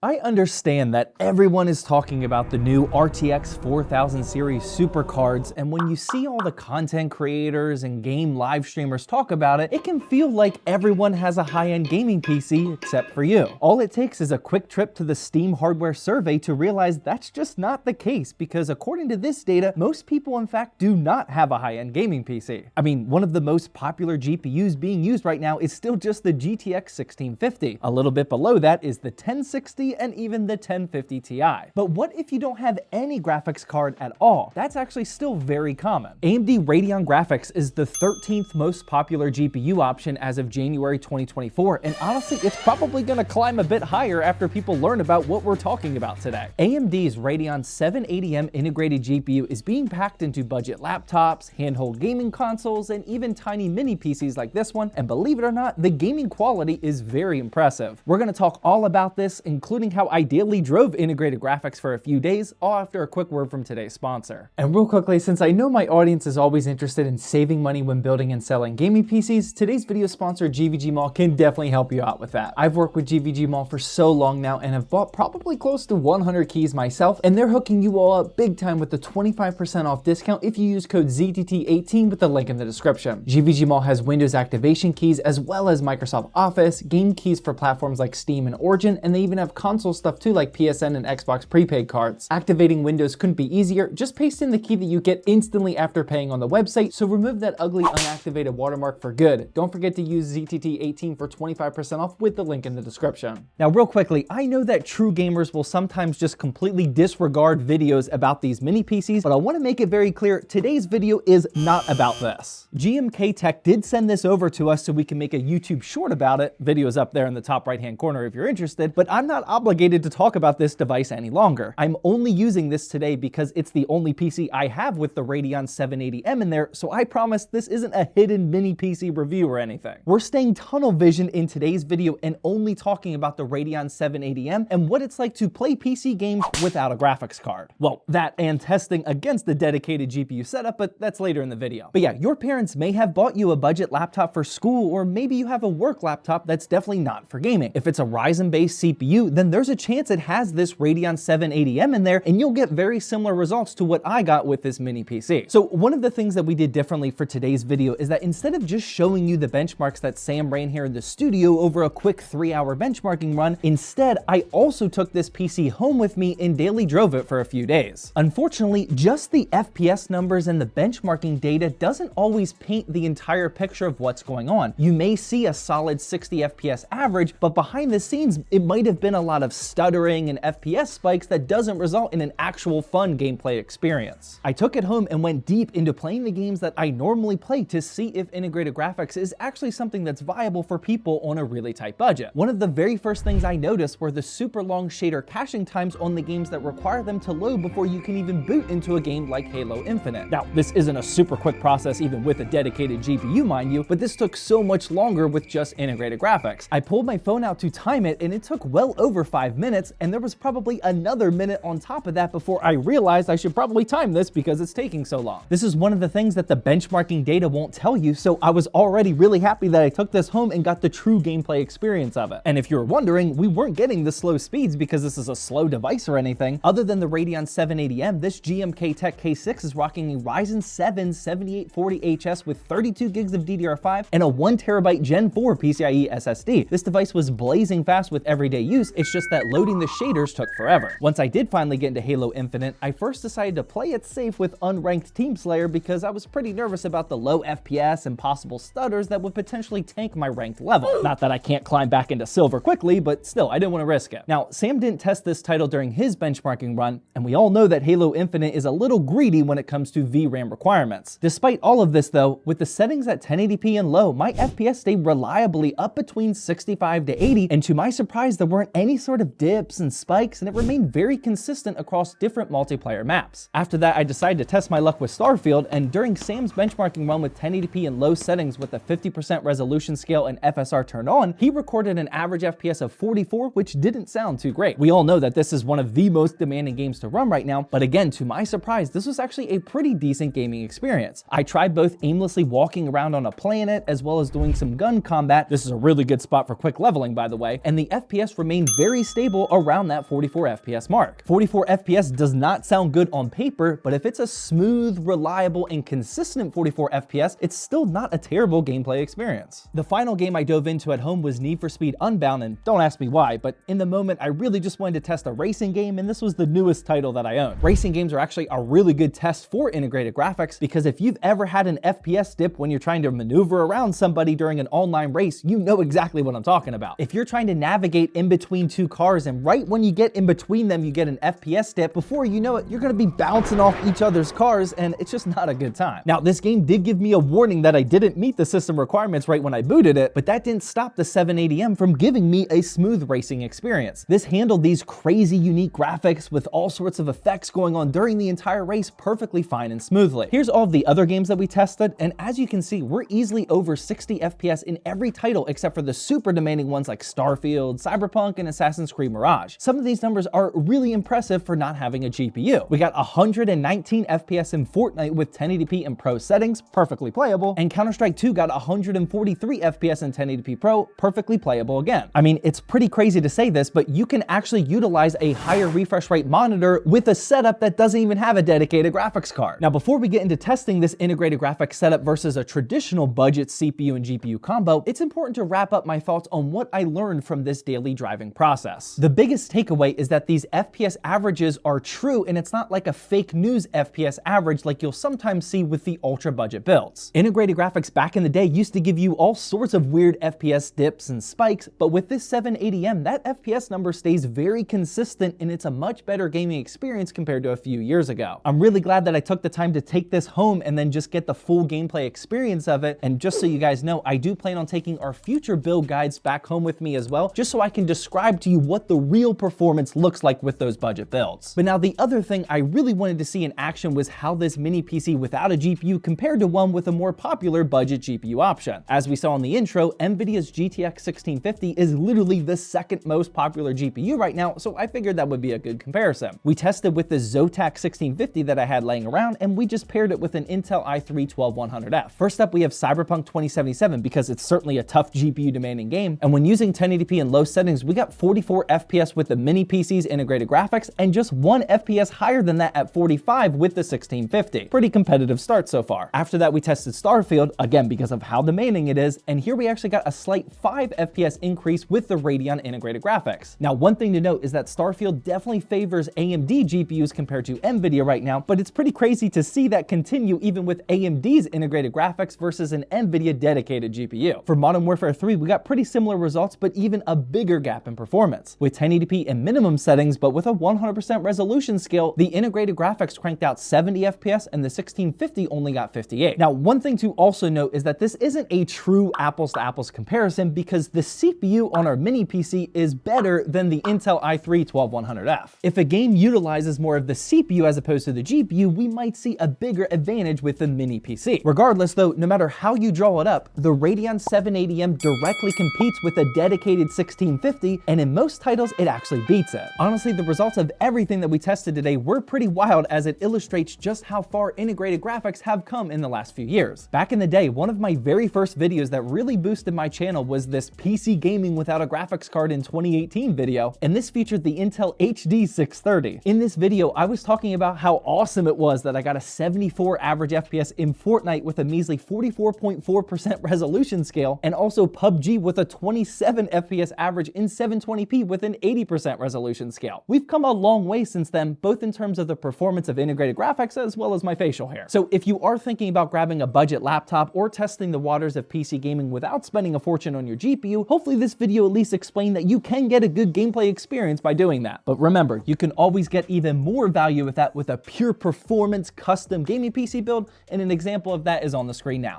I understand that everyone is talking about the new RTX 4000 series supercards, and when you see all the content creators and game live streamers talk about it, it can feel like everyone has a high-end gaming PC except for you. All it takes is a quick trip to the Steam hardware survey to realize that's just not the case, because according to this data, most people in fact do not have a high-end gaming PC. I mean, one of the most popular GPUs being used right now is still just the GTX 1650. A little bit below that is the 1060 and even the 1050 Ti. But what if you don't have any graphics card at all? That's actually still very common. AMD Radeon Graphics is the 13th most popular GPU option as of January 2024, and honestly, it's probably gonna climb a bit higher after people learn about what we're talking about today. AMD's Radeon 780M integrated GPU is being packed into budget laptops, handheld gaming consoles, and even tiny mini PCs like this one, and believe it or not, the gaming quality is very impressive. We're gonna talk all about this, including how I ideally drove integrated graphics for a few days, all after a quick word from today's sponsor. And real quickly, since I know my audience is always interested in saving money when building and selling gaming PCs, today's video sponsor GVG Mall can definitely help you out with that. I've worked with GVG Mall for so long now and have bought probably close to 100 keys myself, and they're hooking you all up big time with the 25% off discount if you use code ZTT18 with the link in the description. GVG Mall has Windows activation keys as well as Microsoft Office, game keys for platforms like Steam and Origin, and they even have console stuff too, like PSN and Xbox prepaid cards. Activating Windows couldn't be easier. Just paste in the key that you get instantly after paying on the website, so remove that ugly unactivated watermark for good. Don't forget to use ZTT18 for 25% off with the link in the description. Now real quickly, I know that true gamers will sometimes just completely disregard videos about these mini PCs, but I want to make it very clear, today's video is not about this. GMK Tech did send this over to us so we can make a YouTube short about it. Video's up there in the top right hand corner if you're interested, but I'm not obligated to talk about this device any longer. I'm only using this today because it's the only PC I have with the Radeon 780M in there, so I promise this isn't a hidden mini PC review or anything. We're staying tunnel vision in today's video and only talking about the Radeon 780M and what it's like to play PC games without a graphics card. Well, that and testing against the dedicated GPU setup, but that's later in the video. But yeah, your parents may have bought you a budget laptop for school, or maybe you have a work laptop that's definitely not for gaming. If it's a Ryzen-based CPU, then there's a chance it has this Radeon 780M in there, and you'll get very similar results to what I got with this mini PC. So one of the things that we did differently for today's video is that instead of just showing you the benchmarks that Sam ran here in the studio over a quick 3-hour benchmarking run, instead I also took this PC home with me and daily drove it for a few days. Unfortunately, just the FPS numbers and the benchmarking data doesn't always paint the entire picture of what's going on. You may see a solid 60 FPS average, but behind the scenes, it might have been a lot of stuttering and FPS spikes that doesn't result in an actual fun gameplay experience. I took it home and went deep into playing the games that I normally play to see if integrated graphics is actually something that's viable for people on a really tight budget. One of the very first things I noticed were the super long shader caching times on the games that require them to load before you can even boot into a game like Halo Infinite. Now, this isn't a super quick process even with a dedicated GPU, mind you, but this took so much longer with just integrated graphics. I pulled my phone out to time it and it took well over 5 minutes, and there was probably another minute on top of that before I realized I should probably time this because it's taking so long. This is one of the things that the benchmarking data won't tell you, so I was already really happy that I took this home and got the true gameplay experience of it. And if you're wondering, we weren't getting the slow speeds because this is a slow device or anything. Other than the Radeon 780M, this GMK Tech K6 is rocking a Ryzen 7 7840HS with 32 gigs of DDR5 and a 1TB Gen 4 PCIe SSD. This device was blazing fast with everyday use, it's just that loading the shaders took forever. Once I did finally get into Halo Infinite, I first decided to play it safe with unranked Team Slayer because I was pretty nervous about the low FPS and possible stutters that would potentially tank my ranked level. Not that I can't climb back into silver quickly, but still, I didn't want to risk it. Now, Sam didn't test this title during his benchmarking run, and we all know that Halo Infinite is a little greedy when it comes to VRAM requirements. Despite all of this though, with the settings at 1080p and low, my FPS stayed reliably up between 65 to 80, and to my surprise, there weren't any sort of dips and spikes, and it remained very consistent across different multiplayer maps. After that, I decided to test my luck with Starfield, and during Sam's benchmarking run with 1080p and low settings with a 50% resolution scale and FSR turned on, he recorded an average FPS of 44, which didn't sound too great. We all know that this is one of the most demanding games to run right now, but again, to my surprise, this was actually a pretty decent gaming experience. I tried both aimlessly walking around on a planet as well as doing some gun combat. This is a really good spot for quick leveling, by the way, and the FPS remained very very stable around that 44 FPS mark. 44 FPS does not sound good on paper, but if it's a smooth, reliable, and consistent 44 FPS, it's still not a terrible gameplay experience. The final game I dove into at home was Need for Speed Unbound, and don't ask me why, but in the moment I really just wanted to test a racing game, and this was the newest title that I own. Racing games are actually a really good test for integrated graphics, because if you've ever had an FPS dip when you're trying to maneuver around somebody during an online race, you know exactly what I'm talking about. If you're trying to navigate in between two cars and right when you get in between them you get an FPS dip, before you know it you're going to be bouncing off each other's cars, and it's just not a good time. Now, this game did give me a warning that I didn't meet the system requirements right when I booted it, but that didn't stop the 780M from giving me a smooth racing experience. This handled these crazy unique graphics with all sorts of effects going on during the entire race perfectly fine and smoothly. Here's all of the other games that we tested, and as you can see, we're easily over 60 FPS in every title except for the super demanding ones like Starfield, Cyberpunk, and Assassin's Creed Mirage. Some of these numbers are really impressive for not having a GPU. We got 119 FPS in Fortnite with 1080p and Pro settings, perfectly playable, and Counter-Strike 2 got 143 FPS in 1080p Pro, perfectly playable again. I mean, it's pretty crazy to say this, but you can actually utilize a higher refresh rate monitor with a setup that doesn't even have a dedicated graphics card. Now, before we get into testing this integrated graphics setup versus a traditional budget CPU and GPU combo, it's important to wrap up my thoughts on what I learned from this daily driving process. The biggest takeaway is that these FPS averages are true, and it's not like a fake news FPS average like you'll sometimes see with the ultra budget builds. Integrated graphics back in the day used to give you all sorts of weird FPS dips and spikes, but with this 780M, that FPS number stays very consistent, and it's a much better gaming experience compared to a few years ago. I'm really glad that I took the time to take this home and then just get the full gameplay experience of it, and just so you guys know, I do plan on taking our future build guides back home with me as well, just so I can describe to you what the real performance looks like with those budget builds. But now the other thing I really wanted to see in action was how this mini PC without a GPU compared to one with a more popular budget GPU option. As we saw in the intro, NVIDIA's GTX 1650 is literally the second most popular GPU right now, so I figured that would be a good comparison. We tested with the Zotac 1650 that I had laying around, and we just paired it with an Intel i3 12100F. First up, we have Cyberpunk 2077 because it's certainly a tough GPU demanding game, and when using 1080p in low settings, we got 44 FPS with the mini PC's integrated graphics and just 1 FPS higher than that at 45 with the 1650. Pretty competitive start so far. After that, we tested Starfield, again because of how demanding it is, and here we actually got a slight 5 FPS increase with the Radeon integrated graphics. Now, one thing to note is that Starfield definitely favors AMD GPUs compared to NVIDIA right now, but it's pretty crazy to see that continue even with AMD's integrated graphics versus an NVIDIA dedicated GPU. For Modern Warfare 3, we got pretty similar results, but even a bigger gap in performance. With 1080p in minimum settings, but with a 100% resolution scale, the integrated graphics cranked out 70 FPS and the 1650 only got 58. Now, one thing to also note is that this isn't a true apples to apples comparison because the CPU on our mini PC is better than the Intel i3 12100F. If a game utilizes more of the CPU as opposed to the GPU, we might see a bigger advantage with the mini PC. Regardless though, no matter how you draw it up, the Radeon 780M directly competes with a dedicated 1650, and in most titles, it actually beats it. Honestly, the results of everything that we tested today were pretty wild, as it illustrates just how far integrated graphics have come in the last few years. Back in the day, one of my very first videos that really boosted my channel was this PC gaming without a graphics card in 2018 video, and this featured the Intel HD 630. In this video, I was talking about how awesome it was that I got a 74 average FPS in Fortnite with a measly 44.4% resolution scale, and also PUBG with a 27 FPS average in 720p with an 80% resolution scale. We've come a long way since then, both in terms of the performance of integrated graphics as well as my facial hair. So if you are thinking about grabbing a budget laptop or testing the waters of PC gaming without spending a fortune on your GPU, hopefully this video at least explained that you can get a good gameplay experience by doing that. But remember, you can always get even more value with that with a pure performance custom gaming PC build, and an example of that is on the screen now.